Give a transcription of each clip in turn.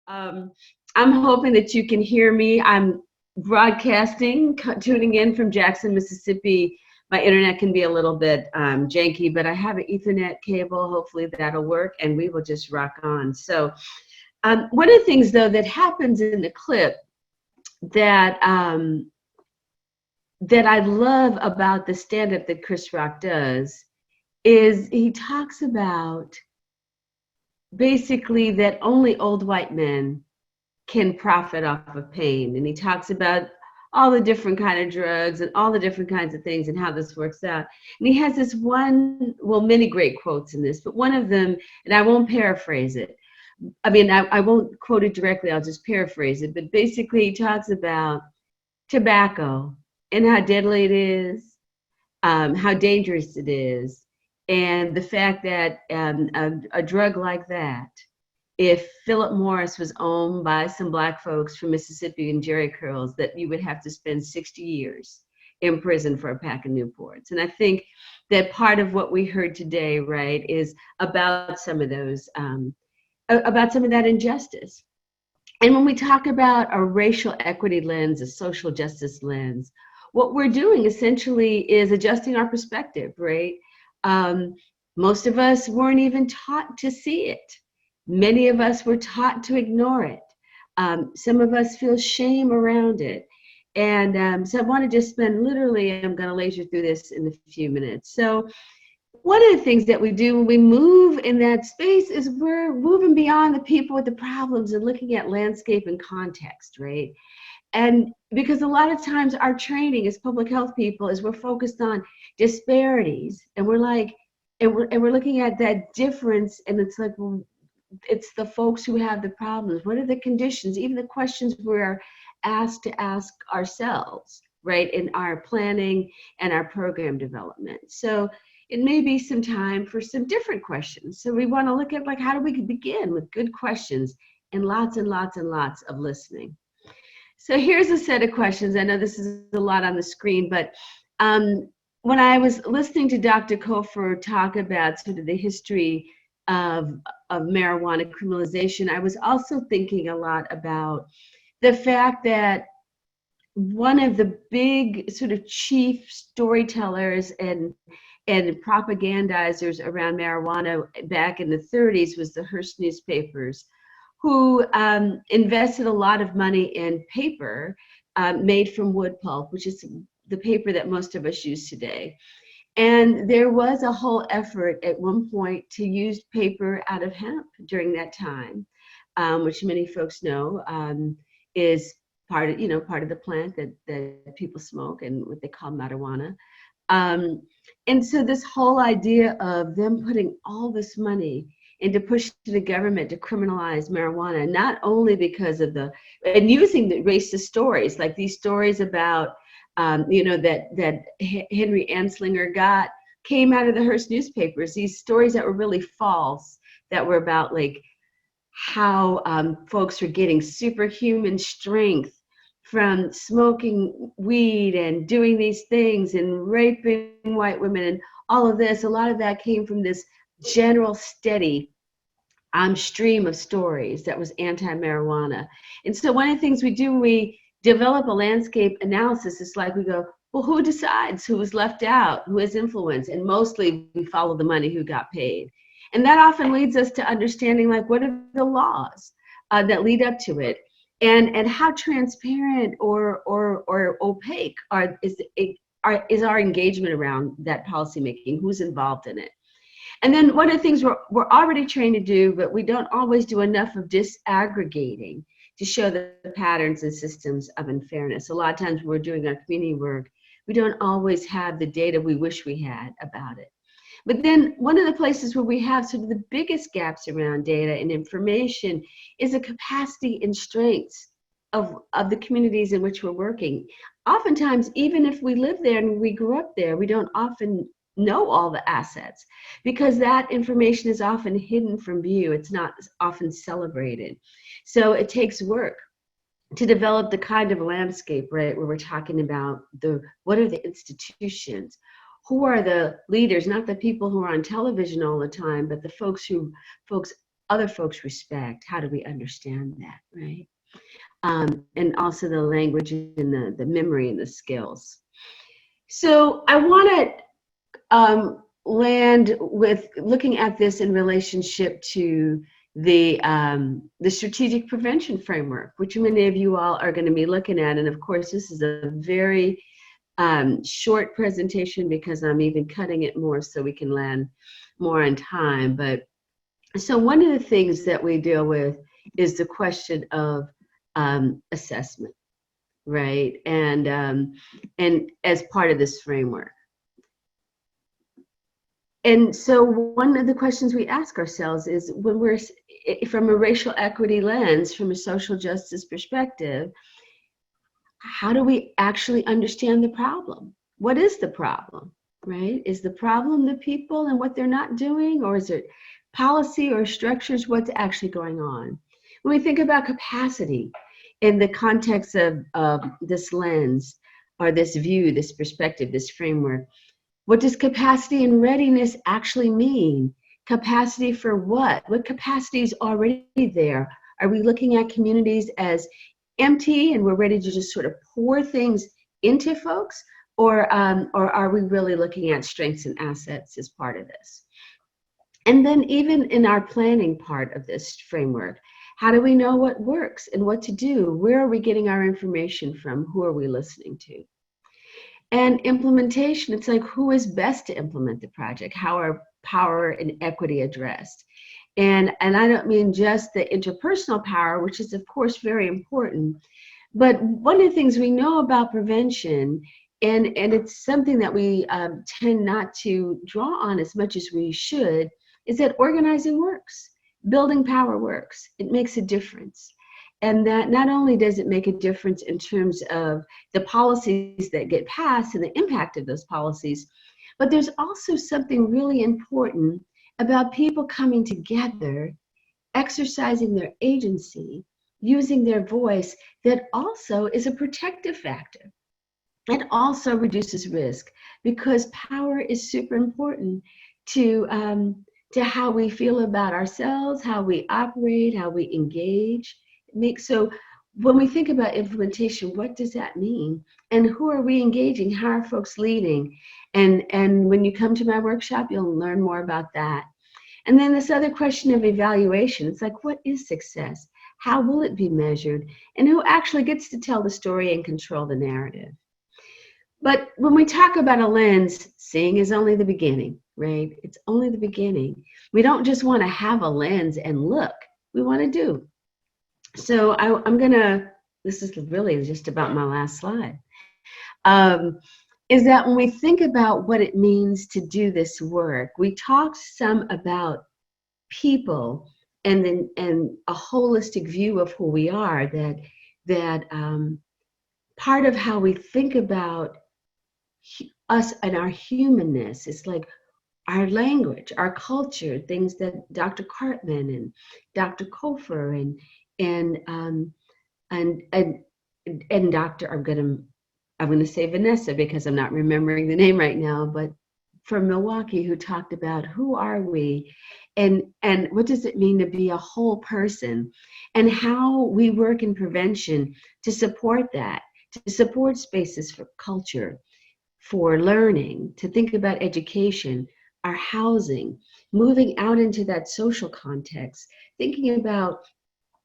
Um, I'm hoping that you can hear me. I'm broadcasting, tuning in from Jackson, Mississippi. My internet can be a little bit janky, but I have an Ethernet cable. Hopefully that'll work, and we will just rock on. So, one of the things, though, that happens in the clip that that I love about the stand-up that Chris Rock does is he talks about basically that only old white men can profit off of pain. And he talks about all the different kind of drugs and all the different kinds of things and how this works out. And he has this one, well, many great quotes in this, but one of them, and I won't paraphrase it. I mean, I won't quote it directly, I'll just paraphrase it. But basically, he talks about tobacco and how deadly it is, how dangerous it is, and the fact that a drug like that, if Philip Morris was owned by some black folks from Mississippi and Jerry curls, that you would have to spend 60 years in prison for a pack of Newports. And I think that part of what we heard today, right, is about some of those, about some of that injustice. And when we talk about a racial equity lens, a social justice lens, what we're doing essentially is adjusting our perspective, right? Most of us weren't even taught to see it. Many of us were taught to ignore it. Some of us feel shame around it. And so I want to just spend literally, I'm going to laser through this in a few minutes. So one of the things that we do when we move in that space is we're moving beyond the people with the problems and looking at landscape and context, right? And because a lot of times our training as public health people is we're focused on disparities, and we're like, and we're looking at that difference, and it's like, well, it's the folks who have the problems. What are the conditions? Even the questions we're asked to ask ourselves, right, in our planning and our program development. So it may be some time for some different questions. So we want to look at, like, how do we begin with good questions and lots and lots and lots of listening. So here's a set of questions. I know this is a lot on the screen, but when I was listening to Dr. Kofor talk about sort of the history of marijuana criminalization, I was also thinking a lot about the fact that one of the big sort of chief storytellers and propagandizers around marijuana back in the 30s was the Hearst newspapers, who invested a lot of money in paper made from wood pulp, which is the paper that most of us use today. And there was a whole effort at one point to use paper out of hemp during that time, which many folks know is part of, part of the plant that people smoke and what they call marijuana. And so this whole idea of them putting all this money into pushing the government to criminalize marijuana, not only because of and using the racist stories, like these stories about, that Henry Anslinger got, came out of the Hearst newspapers, these stories that were really false, that were about like how folks were getting superhuman strength from smoking weed and doing these things and raping white women and all of this. A lot of that came from this general steady stream of stories that was anti-marijuana. And so one of the things we do when we develop a landscape analysis is like we go, well, who decides who was left out, who has influence? And mostly we follow the money who got paid. And that often leads us to understanding, like, what are the laws that lead up to it? And how transparent or opaque is our engagement around that policymaking? Who's involved in it? And then one of the things we're already trained to do, but we don't always do enough of disaggregating to show the patterns and systems of unfairness. A lot of times when we're doing our community work, we don't always have the data we wish we had about it. But then one of the places where we have sort of the biggest gaps around data and information is the capacity and strengths of the communities in which we're working. Oftentimes, even if we live there and we grew up there, we don't often know all the assets because that information is often hidden from view. It's not often celebrated. So it takes work to develop the kind of landscape, right, where we're talking about what are the institutions, who are the leaders, not the people who are on television all the time, but the folks other folks respect? How do we understand that, right? And also the language and the memory and the skills. So I want to land with looking at this in relationship to the strategic prevention framework, which many of you all are going to be looking at. And of course, this is a very short presentation because I'm even cutting it more so we can land more on time. But so one of the things that we deal with is the question of assessment, right? And as part of this framework. And so one of the questions we ask ourselves is, when we're from a racial equity lens, from a social justice perspective, how do we actually understand the problem? What is the problem, right? Is the problem the people and what they're not doing, or is it policy or structures? What's actually going on? When we think about capacity in the context of this lens, or this view, this perspective, this framework, what does capacity and readiness actually mean? Capacity for what? What capacity is already there? Are we looking at communities as empty and we're ready to just sort of pour things into folks? Or are we really looking at strengths and assets as part of this? And then even in our planning part of this framework, how do we know what works and what to do? Where are we getting our information from? Who are we listening to? And implementation, it's like, who is best to implement the project? How are power and equity addressed? And I don't mean just the interpersonal power, which is of course very important, but one of the things we know about prevention, and it's something that we tend not to draw on as much as we should, is that organizing works, building power works. It makes a difference. And that not only does it make a difference in terms of the policies that get passed and the impact of those policies, but there's also something really important about people coming together, exercising their agency, using their voice, that also is a protective factor. It also reduces risk, because power is super important to how we feel about ourselves, how we operate, how we engage. So when we think about implementation, what does that mean? And who are we engaging? How are folks leading? And when you come to my workshop, you'll learn more about that. And then this other question of evaluation, it's like, what is success? How will it be measured? And who actually gets to tell the story and control the narrative? But when we talk about a lens, seeing is only the beginning, right? It's only the beginning. We don't just want to have a lens and look, we want to do. So I'm gonna, this is really just about my last slide, is that when we think about what it means to do this work, we talked some about people and a holistic view of who we are, that part of how we think about us and our humanness is like our language, our culture, things that Dr. Cartman and Dr. Kofer and Dr. I'm gonna say Vanessa because I'm not remembering the name right now, but from Milwaukee, who talked about who are we and what does it mean to be a whole person, and how we work in prevention to support that, to support spaces for culture, for learning, to think about education, our housing, moving out into that social context, thinking about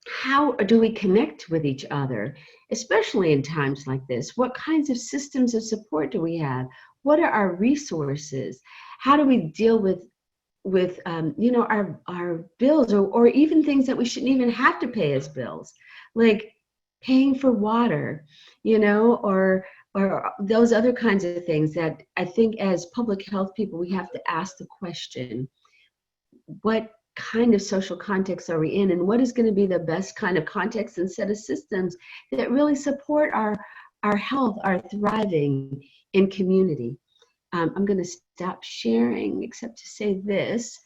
how do we connect with each other, especially in times like this? What kinds of systems of support do we have? What are our resources? How do we deal with our bills, or even things that we shouldn't even have to pay as bills, like paying for water, or those other kinds of things that I think as public health people, we have to ask the question, what kind of social context are we in, and what is going to be the best kind of context and set of systems that really support our health, our thriving in community. I'm going to stop sharing except to say this,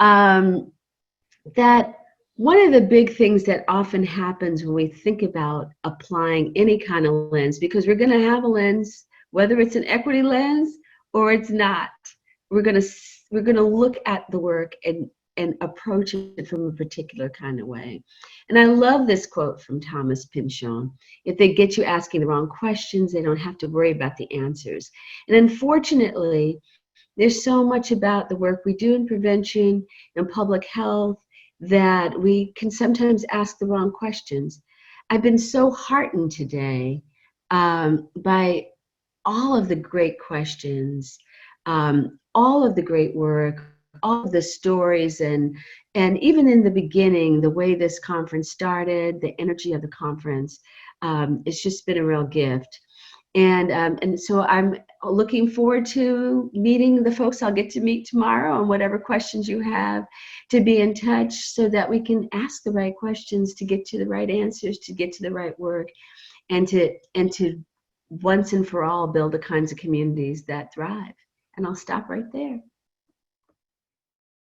that one of the big things that often happens when we think about applying any kind of lens, because we're going to have a lens, whether it's an equity lens or it's not, we're going to look at the work and and approach it from a particular kind of way. And I love this quote from Thomas Pynchon: if they get you asking the wrong questions, they don't have to worry about the answers. And unfortunately, there's so much about the work we do in prevention and public health that we can sometimes ask the wrong questions. I've been so heartened today by all of the great questions, all of the great work, all of the stories, and even in the beginning, the way this conference started, the energy of the conference, it's just been a real gift. And so I'm looking forward to meeting the folks I'll get to meet tomorrow, and whatever questions you have, to be in touch so that we can ask the right questions to get to the right answers, to get to the right work, and to once and for all build the kinds of communities that thrive. And I'll stop right there.